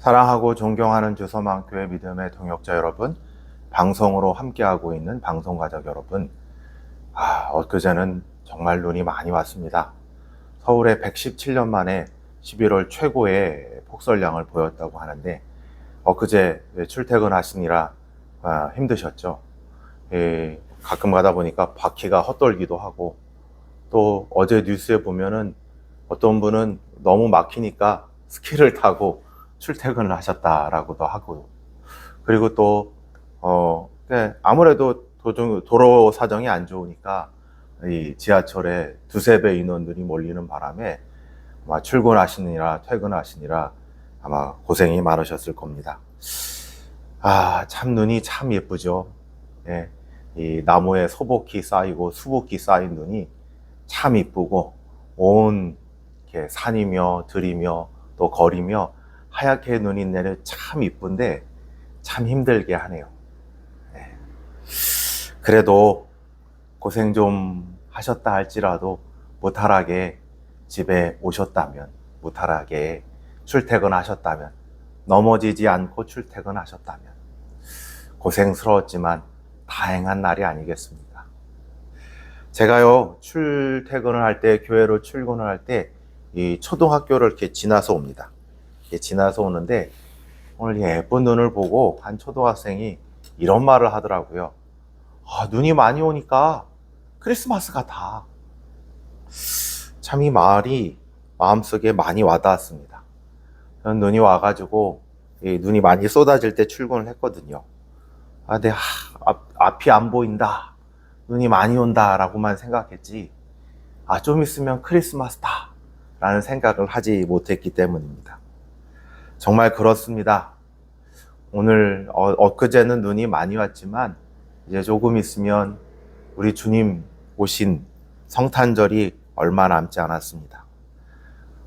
사랑하고 존경하는 주서만교회 믿음의 동역자 여러분, 방송으로 함께하고 있는 방송가족 여러분, 엊그제는 정말 눈이 많이 왔습니다. 서울에 117년 만에 11월 최고의 폭설량을 보였다고 하는데, 엊그제 출퇴근하시느라 힘드셨죠. 가끔 가다 보니까 바퀴가 헛돌기도 하고, 또 어제 뉴스에 보면은 어떤 분은 너무 막히니까 스키를 타고 출퇴근을 하셨다라고도 하고, 그리고 또 아무래도 도로 사정이 안 좋으니까 이 지하철에 두세 배 인원들이 몰리는 바람에 아마 출근하시느라 퇴근하시느라 아마 고생이 많으셨을 겁니다. 참 눈이 참 예쁘죠. 예, 이 나무에 소복히 쌓이고 수복히 쌓인 눈이 참 이쁘고, 온 이렇게 산이며 들이며 또 거리며 하얗게 눈이 내려 참 이쁜데 참 힘들게 하네요. 그래도 고생 좀 하셨다 할지라도 무탈하게 집에 오셨다면, 무탈하게 출퇴근하셨다면, 넘어지지 않고 출퇴근하셨다면 고생스러웠지만 다행한 날이 아니겠습니까? 제가요, 출퇴근을 할 때, 교회로 출근을 할 때 이 초등학교를 이렇게 지나서 옵니다. 이렇게 지나서 오는데 오늘 예쁜 눈을 보고 한 초등학생이 이런 말을 하더라고요. 눈이 많이 오니까 크리스마스 같아. 참 이 말이 마음속에 많이 와닿았습니다. 저는 눈이 와가지고 눈이 많이 쏟아질 때 출근을 했거든요. 근데 앞이 안 보인다, 눈이 많이 온다 라고만 생각했지, 좀 있으면 크리스마스다 라는 생각을 하지 못했기 때문입니다. 정말 그렇습니다. 오늘 엊그제는 눈이 많이 왔지만 이제 조금 있으면 우리 주님 오신 성탄절이 얼마 남지 않았습니다.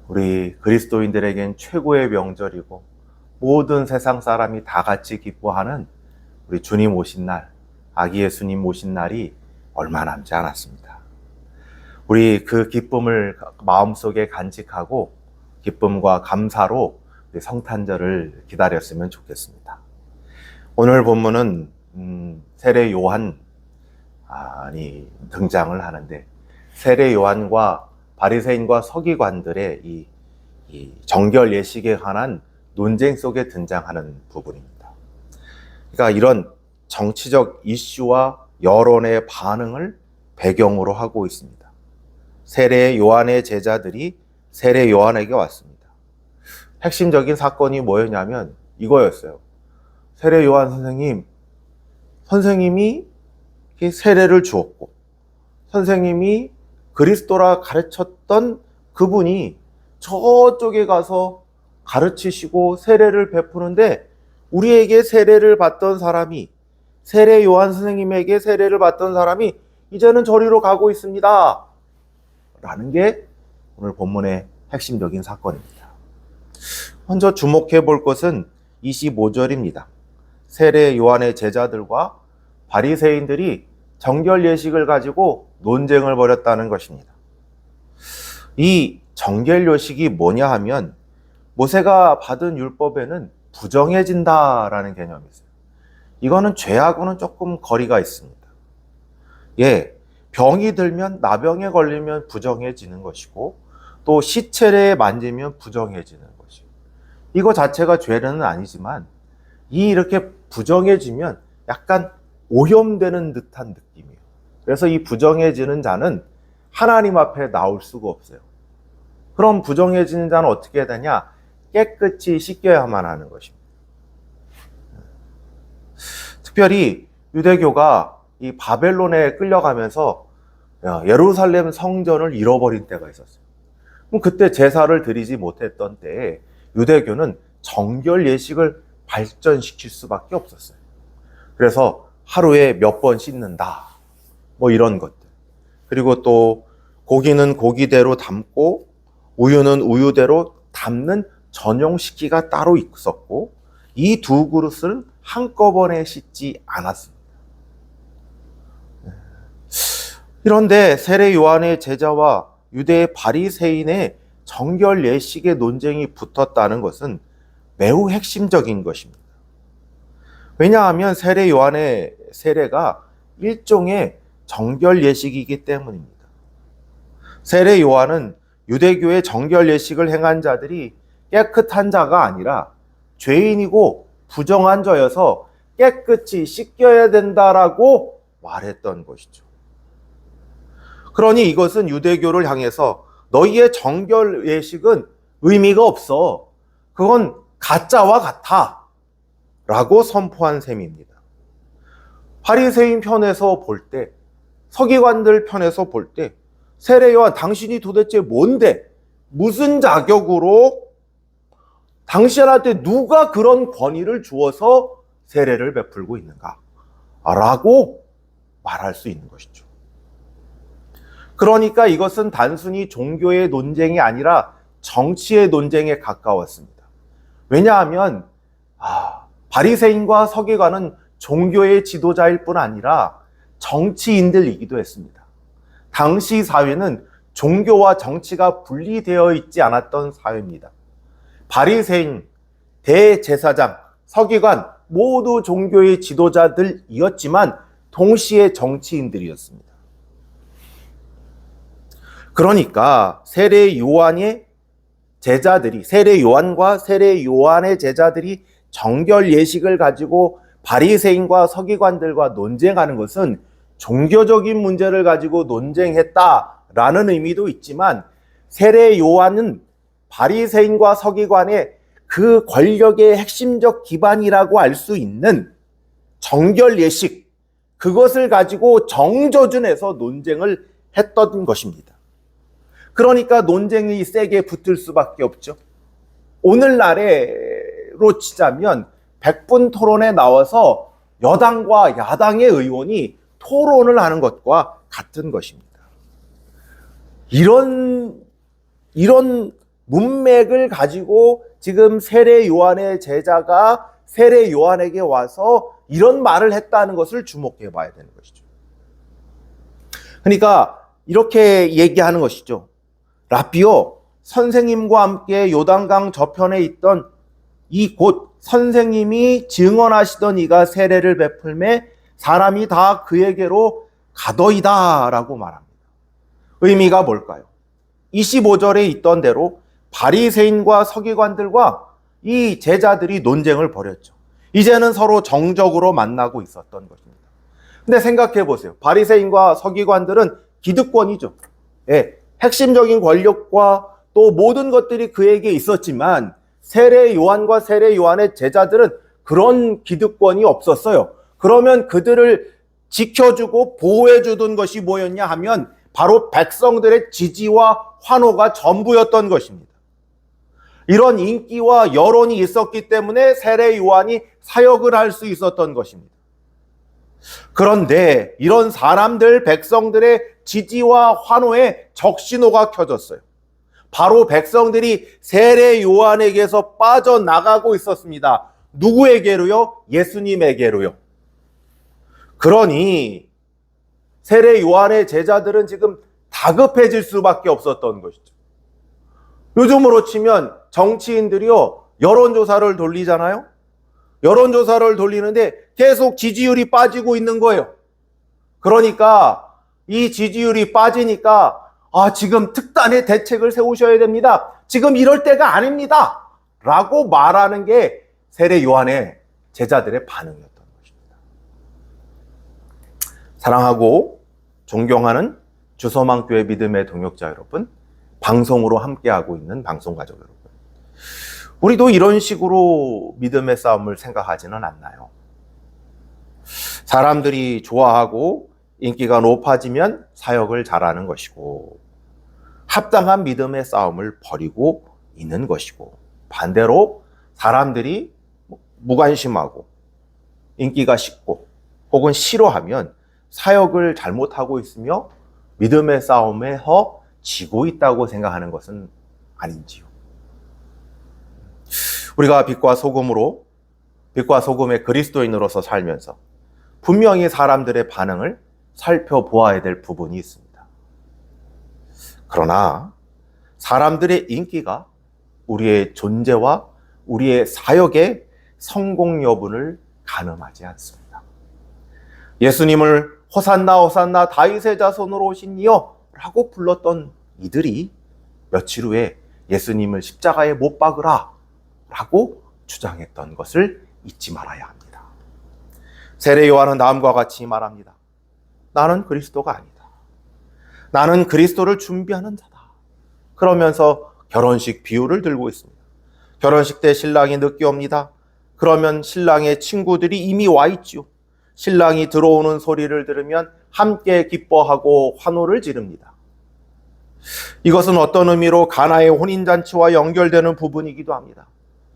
우리 그리스도인들에겐 최고의 명절이고 모든 세상 사람이 다 같이 기뻐하는 우리 주님 오신 날, 아기 예수님 오신 날이 얼마 남지 않았습니다. 우리 그 기쁨을 마음속에 간직하고 기쁨과 감사로 우리 성탄절을 기다렸으면 좋겠습니다. 오늘 본문은 세례 요한이 등장을 하는데, 세례 요한과 바리새인과 서기관들의 이 정결 예식에 관한 논쟁 속에 등장하는 부분입니다. 그러니까 이런 정치적 이슈와 여론의 반응을 배경으로 하고 있습니다. 세례 요한의 제자들이 세례 요한에게 왔습니다. 핵심적인 사건이 뭐였냐면 이거였어요. 세례 요한 선생님이 세례를 주었고, 선생님이 그리스도라 가르쳤던 그분이 저쪽에 가서 가르치시고 세례를 베푸는데, 우리에게 세례를 받던 사람이, 세례 요한 선생님에게 세례를 받던 사람이 이제는 저리로 가고 있습니다 라는 게 오늘 본문의 핵심적인 사건입니다. 먼저 주목해 볼 것은 25절입니다. 세례 요한의 제자들과 바리새인들이 정결 예식을 가지고 논쟁을 벌였다는 것입니다. 이 정결 예식이 뭐냐 하면, 모세가 받은 율법에는 부정해진다라는 개념이 있어요. 이거는 죄하고는 조금 거리가 있습니다. 병이 들면, 나병에 걸리면 부정해지는 것이고, 또 시체를 만지면 부정해지는 것이고, 이거 자체가 죄는 아니지만 이렇게 부정해지면 약간 오염되는 듯한 느낌이에요. 그래서 이 부정해지는 자는 하나님 앞에 나올 수가 없어요. 그럼 부정해지는 자는 어떻게 해야 되냐? 깨끗이 씻겨야만 하는 것입니다. 특별히 유대교가 이 바벨론에 끌려가면서 예루살렘 성전을 잃어버린 때가 있었어요. 그때 제사를 드리지 못했던 때에 유대교는 정결 예식을 발전시킬 수밖에 없었어요. 그래서 하루에 몇 번 씻는다, 이런 것들. 그리고 또 고기는 고기대로 담고 우유는 우유대로 담는 전용 식기가 따로 있었고, 이 두 그릇을 한꺼번에 씻지 않았습니다. 그런데 세례 요한의 제자와 유대 바리새인의 정결 예식의 논쟁이 붙었다는 것은 매우 핵심적인 것입니다. 왜냐하면 세례 요한의 세례가 일종의 정결 예식이기 때문입니다. 세례 요한은 유대교의 정결 예식을 행한 자들이 깨끗한 자가 아니라 죄인이고 부정한 자여서 깨끗이 씻겨야 된다라고 말했던 것이죠. 그러니 이것은 유대교를 향해서 너희의 정결 예식은 의미가 없어. 그건 가짜와 같아. 라고 선포한 셈입니다. 바리새인 편에서 볼 때, 서기관들 편에서 볼 때, 세례 요한 당신이 도대체 뭔데? 무슨 자격으로 당신한테 누가 그런 권위를 주어서 세례를 베풀고 있는가? 라고 말할 수 있는 것이죠. 그러니까 이것은 단순히 종교의 논쟁이 아니라 정치의 논쟁에 가까웠습니다. 왜냐하면 바리새인과 서기관은 종교의 지도자일 뿐 아니라 정치인들이기도 했습니다. 당시 사회는 종교와 정치가 분리되어 있지 않았던 사회입니다. 바리새인, 대제사장, 서기관 모두 종교의 지도자들이었지만 동시에 정치인들이었습니다. 그러니까 세례 요한과 세례 요한의 제자들이 정결 예식을 가지고 바리새인과 서기관들과 논쟁하는 것은 종교적인 문제를 가지고 논쟁했다라는 의미도 있지만, 세례 요한은 바리새인과 서기관의 그 권력의 핵심적 기반이라고 알 수 있는 정결 예식, 그것을 가지고 정조준해서 논쟁을 했던 것입니다. 그러니까 논쟁이 세게 붙을 수밖에 없죠. 오늘날로 치자면 100분 토론에 나와서 여당과 야당의 의원이 토론을 하는 것과 같은 것입니다. 이런 문맥을 가지고 지금 세례 요한의 제자가 세례 요한에게 와서 이런 말을 했다는 것을 주목해 봐야 되는 것이죠. 그러니까 이렇게 얘기하는 것이죠. 라삐요, 선생님과 함께 요단강 저편에 있던 이곳 선생님이 증언하시던 이가 세례를 베풀매 사람이 다 그에게로 가더이다 라고 말합니다. 의미가 뭘까요? 25절에 있던 대로 바리새인과 서기관들과 이 제자들이 논쟁을 벌였죠. 이제는 서로 정적으로 만나고 있었던 것입니다. 근데 생각해 보세요. 바리새인과 서기관들은 기득권이죠. 핵심적인 권력과 또 모든 것들이 그에게 있었지만 세례 요한과 세례 요한의 제자들은 그런 기득권이 없었어요. 그러면 그들을 지켜주고 보호해주던 것이 뭐였냐 하면 바로 백성들의 지지와 환호가 전부였던 것입니다. 이런 인기와 여론이 있었기 때문에 세례 요한이 사역을 할 수 있었던 것입니다. 그런데 이런 사람들, 백성들의 지지와 환호에 적신호가 켜졌어요. 바로 백성들이 세례 요한에게서 빠져나가고 있었습니다. 누구에게로요? 예수님에게로요. 그러니 세례 요한의 제자들은 지금 다급해질 수밖에 없었던 것이죠. 요즘으로 치면 정치인들이요, 여론조사를 돌리잖아요. 여론조사를 돌리는데 계속 지지율이 빠지고 있는 거예요. 그러니까 이 지지율이 빠지니까 지금 특단의 대책을 세우셔야 됩니다. 지금 이럴 때가 아닙니다. 라고 말하는 게 세례 요한의 제자들의 반응이었던 것입니다. 사랑하고 존경하는 주소망교회 믿음의 동역자 여러분, 방송으로 함께하고 있는 방송가족 여러분, 우리도 이런 식으로 믿음의 싸움을 생각하지는 않나요? 사람들이 좋아하고 인기가 높아지면 사역을 잘하는 것이고, 합당한 믿음의 싸움을 벌이고 있는 것이고, 반대로 사람들이 무관심하고 인기가 식고 혹은 싫어하면 사역을 잘못하고 있으며 믿음의 싸움에 지고 있다고 생각하는 것은 아닌지요. 우리가 빛과 소금의 그리스도인으로서 살면서 분명히 사람들의 반응을 살펴보아야 될 부분이 있습니다. 그러나 사람들의 인기가 우리의 존재와 우리의 사역의 성공 여부를 가늠하지 않습니다. 예수님을 호산나 호산나 다윗의 자손으로 오신 이여 라고 불렀던 이들이 며칠 후에 예수님을 십자가에 못 박으라 라고 주장했던 것을 잊지 말아야 합니다. 세례 요한은 다음과 같이 말합니다. 나는 그리스도가 아니다. 나는 그리스도를 준비하는 자다. 그러면서 결혼식 비유를 들고 있습니다. 결혼식 때 신랑이 늦게 옵니다. 그러면 신랑의 친구들이 이미 와 있지요. 신랑이 들어오는 소리를 들으면 함께 기뻐하고 환호를 지릅니다. 이것은 어떤 의미로 가나의 혼인잔치와 연결되는 부분이기도 합니다.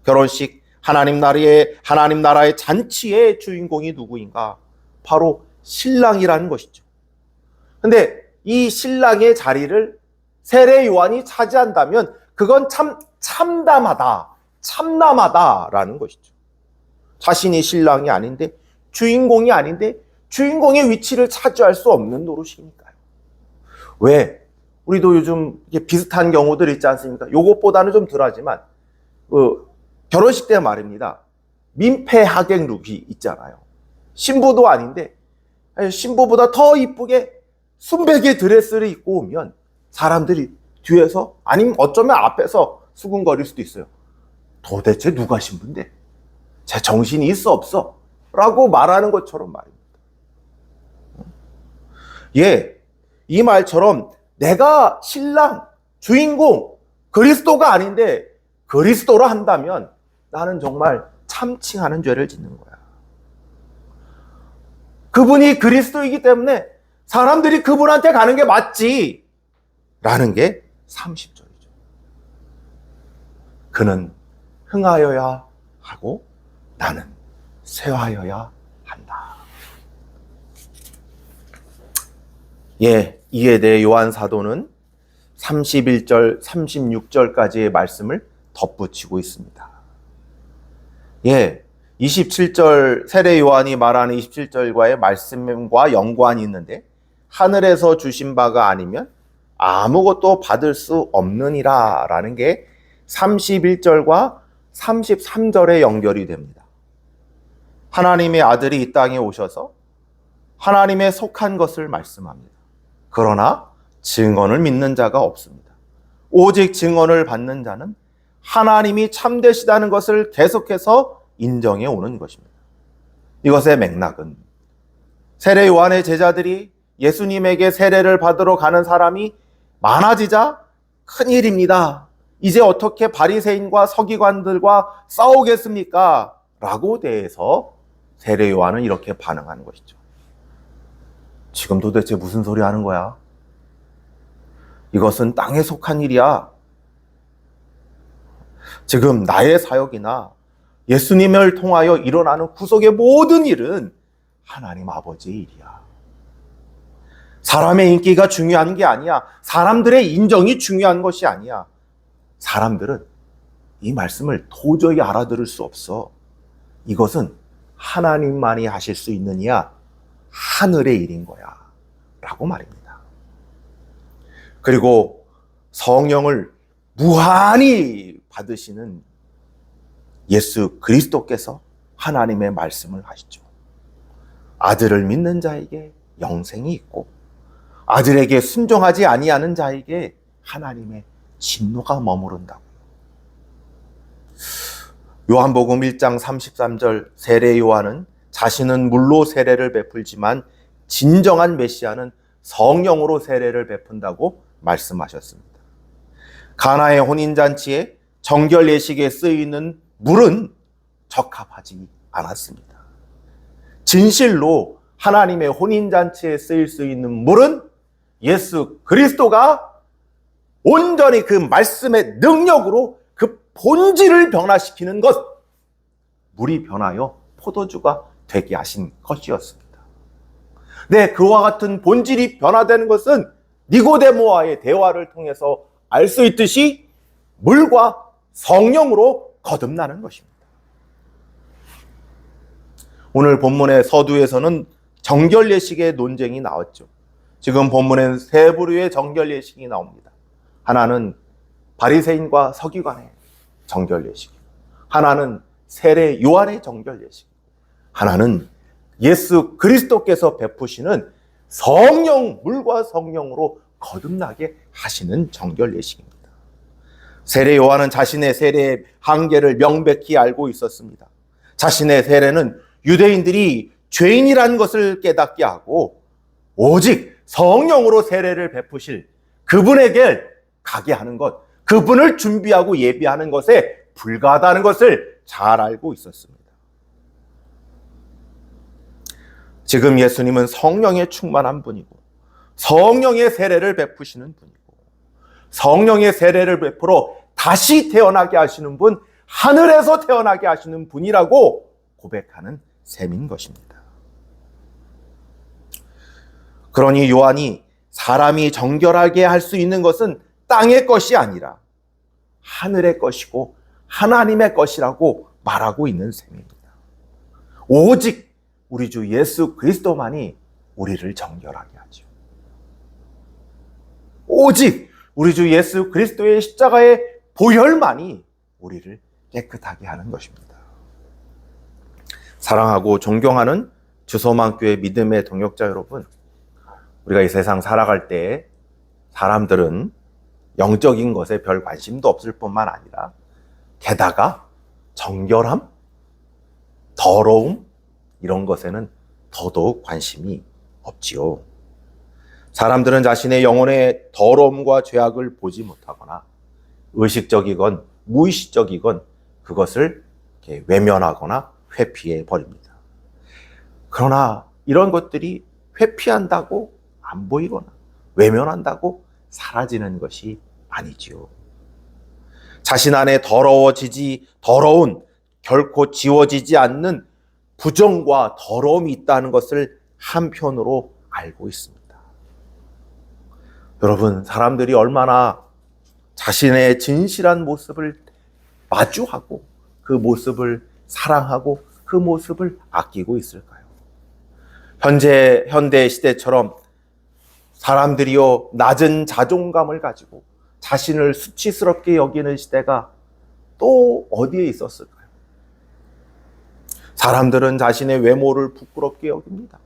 결혼식, 하나님 나라의 잔치의 주인공이 누구인가? 바로 신랑이라는 것이죠. 근데 이 신랑의 자리를 세례 요한이 차지한다면 그건 참 참담하다라는 것이죠. 자신이 신랑이 아닌데, 주인공이 아닌데 주인공의 위치를 차지할 수 없는 노릇이니까요. 왜? 우리도 요즘 비슷한 경우들 있지 않습니까? 요것보다는 좀 덜하지만 결혼식 때 말입니다. 민폐 하객 룩이 있잖아요. 신부도 아닌데 신부보다 더 이쁘게 순백의 드레스를 입고 오면 사람들이 뒤에서 아니면 어쩌면 앞에서 수군거릴 수도 있어요. 도대체 누가 신부인데? 제 정신이 있어 없어? 라고 말하는 것처럼 말입니다. 이 말처럼 내가 신랑, 주인공, 그리스도가 아닌데 그리스도로 한다면 나는 정말 참칭하는 죄를 짓는 거야. 그분이 그리스도이기 때문에 사람들이 그분한테 가는 게 맞지 라는 게 30절이죠. 그는 흥하여야 하고 나는 쇠하여야 한다. 이에 대해 요한 사도는 31절, 36절까지의 말씀을 덧붙이고 있습니다. 27절 세례 요한이 말하는 27절과의 말씀과 연관이 있는데 하늘에서 주신 바가 아니면 아무것도 받을 수 없느니라 라는 게 31절과 33절에 연결이 됩니다. 하나님의 아들이 이 땅에 오셔서 하나님에 속한 것을 말씀합니다. 그러나 증언을 믿는 자가 없습니다. 오직 증언을 받는 자는 하나님이 참되시다는 것을 계속해서 인정해 오는 것입니다. 이것의 맥락은 세례 요한의 제자들이 예수님에게 세례를 받으러 가는 사람이 많아지자 큰일입니다. 이제 어떻게 바리새인과 서기관들과 싸우겠습니까? 라고 대해서 세례 요한은 이렇게 반응하는 것이죠. 지금 도대체 무슨 소리 하는 거야? 이것은 땅에 속한 일이야. 지금 나의 사역이나 예수님을 통하여 일어나는 구속의 모든 일은 하나님 아버지의 일이야. 사람의 인기가 중요한 게 아니야. 사람들의 인정이 중요한 것이 아니야. 사람들은 이 말씀을 도저히 알아들을 수 없어. 이것은 하나님만이 하실 수 있는 이야. 하늘의 일인 거야. 라고 말입니다. 그리고 성령을 무한히 받으시는 예수 그리스도께서 하나님의 말씀을 하시죠. 아들을 믿는 자에게 영생이 있고 아들에게 순종하지 아니하는 자에게 하나님의 진노가 머무른다고. 요한복음 1장 33절 세례 요한은 자신은 물로 세례를 베풀지만 진정한 메시아는 성령으로 세례를 베푼다고 말씀하셨습니다. 가나의 혼인잔치에 정결 예식에 쓰이는 물은 적합하지 않았습니다. 진실로 하나님의 혼인잔치에 쓰일 수 있는 물은 예수 그리스도가 온전히 그 말씀의 능력으로 그 본질을 변화시키는 것, 물이 변하여 포도주가 되게 하신 것이었습니다. 네, 그와 같은 본질이 변화되는 것은 니고데모와의 대화를 통해서 알 수 있듯이 물과 성령으로 거듭나는 것입니다. 오늘 본문의 서두에서는 정결 예식의 논쟁이 나왔죠. 지금 본문엔 세 부류의 정결 예식이 나옵니다. 하나는 바리새인과 서기관의 정결 예식, 하나는 세례 요한의 정결 예식, 하나는 예수 그리스도께서 베푸시는 성령, 물과 성령으로 거듭나게 하시는 정결 예식입니다. 세례 요한은 자신의 세례의 한계를 명백히 알고 있었습니다. 자신의 세례는 유대인들이 죄인이라는 것을 깨닫게 하고 오직 성령으로 세례를 베푸실 그분에게 가게 하는 것, 그분을 준비하고 예비하는 것에 불과하다는 것을 잘 알고 있었습니다. 지금 예수님은 성령에 충만한 분이고 성령의 세례를 베푸시는 분이고 성령의 세례를 베풀어 다시 태어나게 하시는 분, 하늘에서 태어나게 하시는 분이라고 고백하는 셈인 것입니다. 그러니 요한이 사람이 정결하게 할 수 있는 것은 땅의 것이 아니라 하늘의 것이고 하나님의 것이라고 말하고 있는 셈입니다. 오직 우리 주 예수 그리스도만이 우리를 정결하게 하죠. 오직 우리 주 예수 그리스도의 십자가의 보혈만이 우리를 깨끗하게 하는 것입니다. 사랑하고 존경하는 주소만교회 믿음의 동역자 여러분, 우리가 이 세상 살아갈 때 사람들은 영적인 것에 별 관심도 없을 뿐만 아니라 게다가 정결함, 더러움 이런 것에는 더더욱 관심이 없지요. 사람들은 자신의 영혼의 더러움과 죄악을 보지 못하거나 의식적이건 무의식적이건 그것을 이렇게 외면하거나 회피해 버립니다. 그러나 이런 것들이 회피한다고 안 보이거나 외면한다고 사라지는 것이 아니지요. 자신 안에 더러운 결코 지워지지 않는 부정과 더러움이 있다는 것을 한편으로 알고 있습니다. 여러분, 사람들이 얼마나 자신의 진실한 모습을 마주하고 그 모습을 사랑하고 그 모습을 아끼고 있을까요? 현대 시대처럼 사람들이요 낮은 자존감을 가지고 자신을 수치스럽게 여기는 시대가 또 어디에 있었을까요? 사람들은 자신의 외모를 부끄럽게 여깁니다.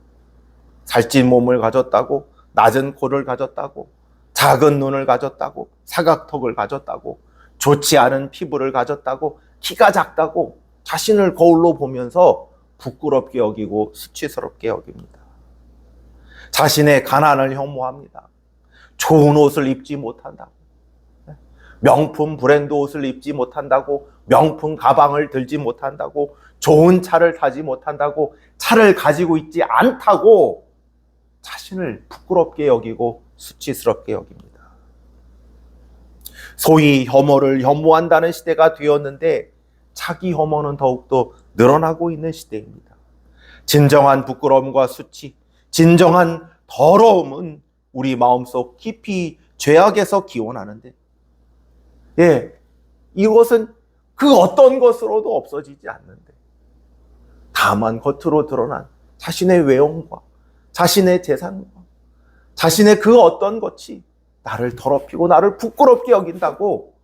살찐 몸을 가졌다고, 낮은 코를 가졌다고, 작은 눈을 가졌다고, 사각턱을 가졌다고, 좋지 않은 피부를 가졌다고, 키가 작다고 자신을 거울로 보면서 부끄럽게 여기고 수치스럽게 여깁니다. 자신의 가난을 혐오합니다. 좋은 옷을 입지 못한다고, 명품 브랜드 옷을 입지 못한다고, 명품 가방을 들지 못한다고, 좋은 차를 타지 못한다고, 차를 가지고 있지 않다고 자신을 부끄럽게 여기고 수치스럽게 여깁니다. 소위 혐오를 혐오한다는 시대가 되었는데 자기 혐오는 더욱더 늘어나고 있는 시대입니다. 진정한 부끄러움과 수치, 진정한 더러움은 우리 마음속 깊이 죄악에서 기원하는데, 이것은 그 어떤 것으로도 없어지지 않는데, 다만 겉으로 드러난 자신의 외형과 자신의 재산과 자신의 그 어떤 것이 나를 더럽히고 나를 부끄럽게 여긴다고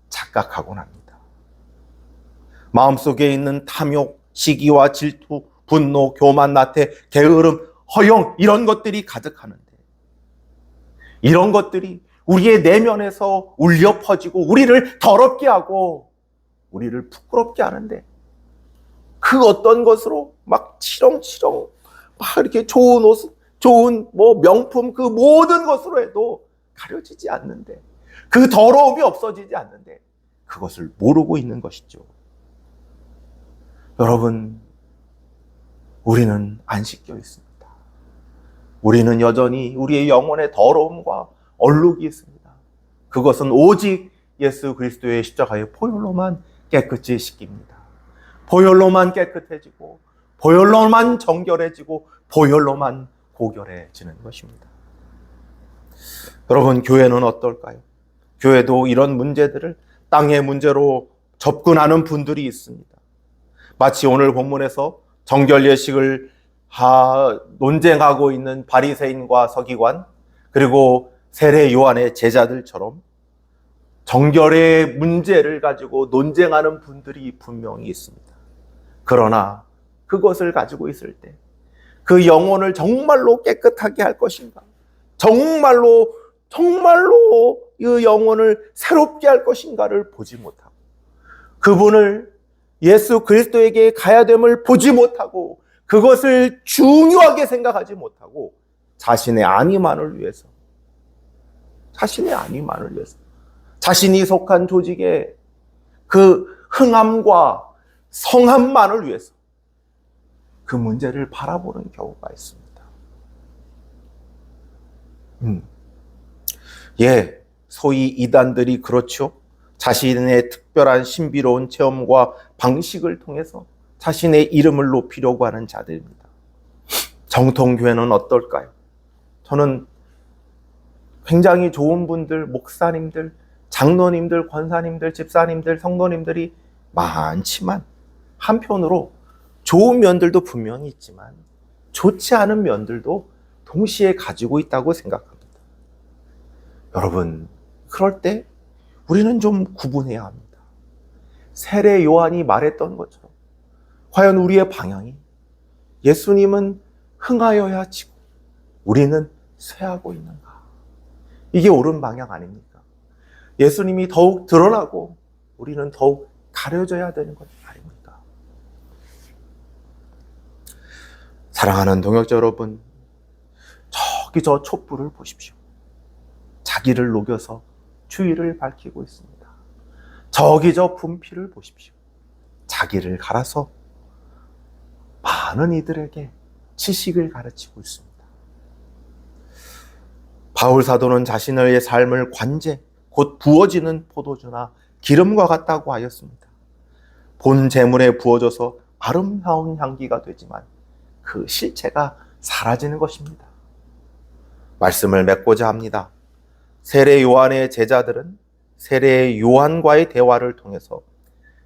착각하곤 합니다. 마음속에 있는 탐욕, 시기와 질투, 분노, 교만, 나태, 게으름, 허영 이런 것들이 가득하는데, 이런 것들이 우리의 내면에서 울려 퍼지고 우리를 더럽게 하고 우리를 부끄럽게 하는데, 그 어떤 것으로 막 치렁치렁 막 이렇게 좋은 옷, 좋은 명품 그 모든 것으로 해도 가려지지 않는데, 그 더러움이 없어지지 않는데 그것을 모르고 있는 것이죠. 여러분, 우리는 안 씻겨 있습니다. 우리는 여전히 우리의 영혼의 더러움과 얼룩이 있습니다. 그것은 오직 예수 그리스도의 십자가의 보혈로만 깨끗이 씻깁니다. 보혈로만 깨끗해지고 보혈로만 정결해지고 보혈로만 고결해지는 것입니다. 여러분, 교회는 어떨까요? 교회도 이런 문제들을 땅의 문제로 접근하는 분들이 있습니다. 마치 오늘 본문에서 정결 예식을 논쟁하고 있는 바리새인과 서기관, 그리고 세례 요한의 제자들처럼 정결의 문제를 가지고 논쟁하는 분들이 분명히 있습니다. 그러나 그것을 가지고 있을 때 그 영혼을 정말로 깨끗하게 할 것인가? 정말로 이 영혼을 새롭게 할 것인가를 보지 못하고, 그분을 예수 그리스도에게 가야 됨을 보지 못하고, 그것을 중요하게 생각하지 못하고 자신의 안위만을 위해서, 자신이 속한 조직의 그 흥함과 성함만을 위해서 그 문제를 바라보는 경우가 있습니다. 소위 이단들이 그렇죠. 자신의 특별한 신비로운 체험과 방식을 통해서 자신의 이름을 높이려고 하는 자들입니다. 정통교회는 어떨까요? 저는 굉장히 좋은 분들, 목사님들, 장로님들, 권사님들, 집사님들, 성도님들이 많지만 한편으로 좋은 면들도 분명히 있지만 좋지 않은 면들도 동시에 가지고 있다고 생각합니다. 여러분, 그럴 때 우리는 좀 구분해야 합니다. 세례 요한이 말했던 것처럼 과연 우리의 방향이 예수님은 흥하여야 지고 우리는 쇠하고 있는가? 이게 옳은 방향 아닙니까? 예수님이 더욱 드러나고 우리는 더욱 가려져야 되는 것 아닙니까? 사랑하는 동역자 여러분, 저기 저 촛불을 보십시오. 자기를 녹여서 주의를 밝히고 있습니다. 저기 저 분필을 보십시오. 자기를 갈아서 많은 이들에게 지식을 가르치고 있습니다. 바울 사도는 자신의 삶을 관제, 곧 부어지는 포도주나 기름과 같다고 하였습니다. 본 제물에 부어져서 아름다운 향기가 되지만 그 실체가 사라지는 것입니다. 말씀을 맺고자 합니다. 세례 요한의 제자들은 세례 요한과의 대화를 통해서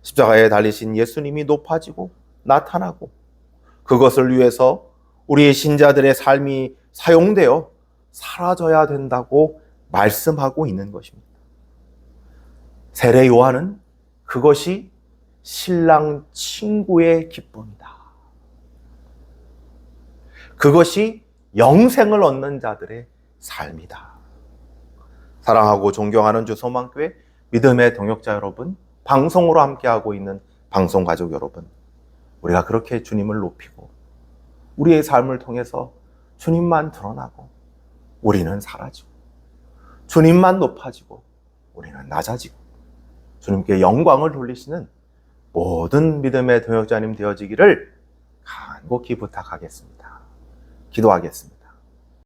십자가에 달리신 예수님이 높아지고 나타나고 그것을 위해서 우리 신자들의 삶이 사용되어 사라져야 된다고 말씀하고 있는 것입니다. 세례 요한은 그것이 신랑 친구의 기쁨이다. 그것이 영생을 얻는 자들의 삶이다. 사랑하고 존경하는 주 소망교회 믿음의 동역자 여러분, 방송으로 함께하고 있는 방송가족 여러분, 우리가 그렇게 주님을 높이고 우리의 삶을 통해서 주님만 드러나고 우리는 사라지고, 주님만 높아지고 우리는 낮아지고 주님께 영광을 돌리시는 모든 믿음의 동역자님 되어지기를 간곡히 부탁하겠습니다. 기도하겠습니다.